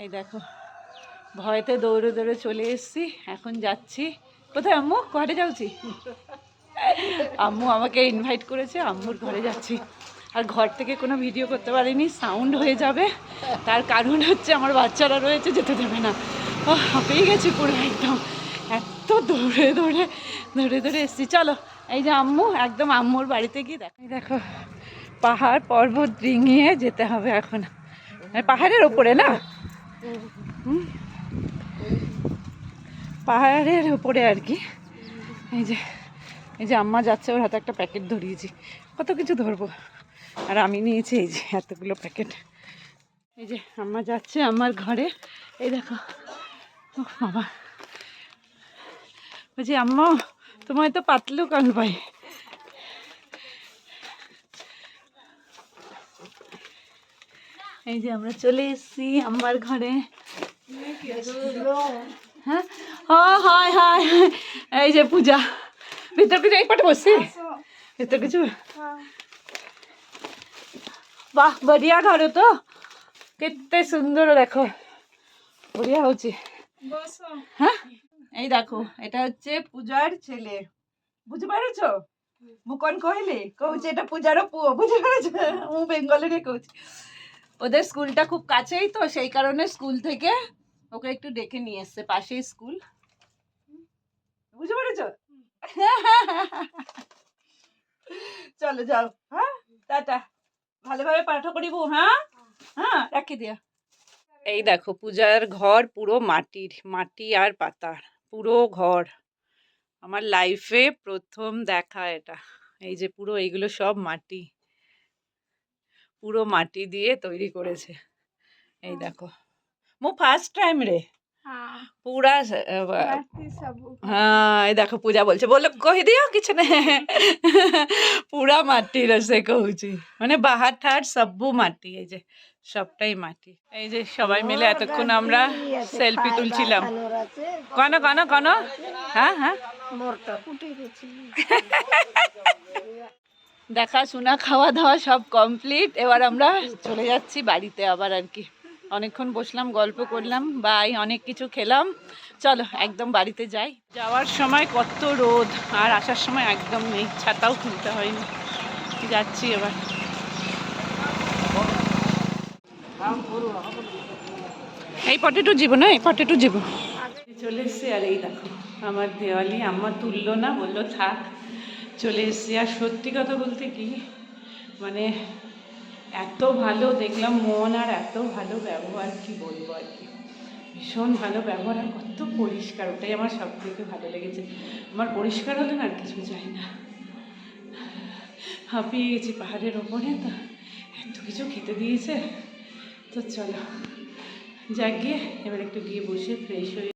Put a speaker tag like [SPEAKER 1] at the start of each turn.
[SPEAKER 1] এই দেখো ভয়তে দৌড়ে দৌড়ে চলে এসেছি, এখন যাচ্ছি। কোথায় আম্মু? ঘরে যাচ্ছি। আম্মু আমাকে ইনভাইট করেছে, আম্মুর ঘরে যাচ্ছি। আর ঘর থেকে কোনো ভিডিও করতে পারিনি, সাউন্ড হয়ে যাবে। তার কারণ হচ্ছে আমার বাচ্চারা রয়েছে, যেতে দেবে না। ও হাঁপিয়ে গেছি পুরো একদম, এত দৌড়ে দৌড়ে দৌড়ে দৌড়ে এসেছি। চলো, এই যে আম্মু, একদম আম্মুর বাড়িতে গিয়ে দেখো পাহাড় পর্বত ডিঙিয়ে যেতে হবে এখন। পাহাড়ের ওপরে না, পাহাড়ের ওপরে আর কি। এই যে আম্মা যাচ্ছে, ওর হাতে একটা প্যাকেট ধরিয়েছি, কত কিছু ধরবো। আর আমি নিয়েছি এই যে এতগুলো প্যাকেট। এই যে আম্মা যাচ্ছে আমার ঘরে, এই দেখো। ও বাবা, বলছি আম্মা তোমার তো পাতলু কাল পাই। এই যে আমরা চলে এসেছি আম্মার ঘরে। হ্যাঁ, হয় হয়, এই যে পূজা। ভিতর কিছু এই পাটে বসছি, ভিতর কিছু। বাহ, বড়িয়া ঘর তো, কেতে সুন্দর, দেখো বড়িয়া হচ্ছে। হ্যাঁ, এই দেখো এটা হচ্ছে পূজার ছেলে, বুঝতে পারছো? মুকন কহিলে কৌছে এটা পূজারও পুয়ো, বুঝতে পারছো? ও বেঙ্গলেরই কৌছে। ওদের স্কুলটা খুব কাছেই তো, সেই কারণে স্কুল থেকে ওকে একটু ডেকে নিয়ে এসছে, পাশেই স্কুল, বুঝতে পেরেছো? চলো যাও, হ্যাঁ টাটা, ভালোভাবে পাঠ করিব। হ্যাঁ হ্যাঁ, রাখি দিয়া। এই দেখো পূজার ঘর পুরো মাটির, মাটি আর পাতার পুরো ঘর। আমার লাইফে প্রথম দেখা এটা। এই যে পুরো এইগুলো সব মাটি, পুরো মাটি দিয়ে তৈরি করেছে। এই দেখো মু ফার্স্ট টাইম রে পুরা। হ্যাঁ, এই দেখো পূজা বলছে, বললো কহি দিও কিছু না, পুরা মাটির সে কହୁছি, মানে বাহার ঠাট সব্বু মাটি। এই যে সবটাই মাটি। এই যে সবাই মিলে এতক্ষণ আমরা সেলফি তুলছিলাম। কন কন কন, হ্যাঁ হ্যাঁ, দেখাশোনা খাওয়া দাওয়া সব কমপ্লিট। এবার আমরা চলে যাচ্ছি বাড়িতে আবার আর কি। অনেকক্ষণ বসলাম, গল্প করলাম, বাই, অনেক কিছু খেলাম। চলো একদম বাড়িতে যাই। যাওয়ার সময় কত রোদ, আর আসার সময় একদম নেই, ছাতাও খুলতে হয়নি। যাচ্ছি এবার। এই পটেটো জীব না, এই পটেটো জীব চলে এসছি। আর এই দেখো আমার দেওয়ালি, আম্মা তুললো না, বললো থাক, চলে এসছি। আর সত্যি কথা বলতে কি, মানে এত ভালো দেখলাম মন, আর এত ভালো ব্যবহার, কি বলবো আর কি, ভীষণ ভালো ব্যবহার। আর কত পরিষ্কার, ওটাই আমার সব থেকে ভালো লেগেছে। আমার পরিষ্কার হলে না আর কিছু চাই না। হাঁপিয়ে গেছি পাহাড়ের ওপরে, তো এত কিছু খেতে দিয়েছে। তো চলো যাক, গিয়ে এবার একটু গিয়ে বসে ফ্রেশ হয়ে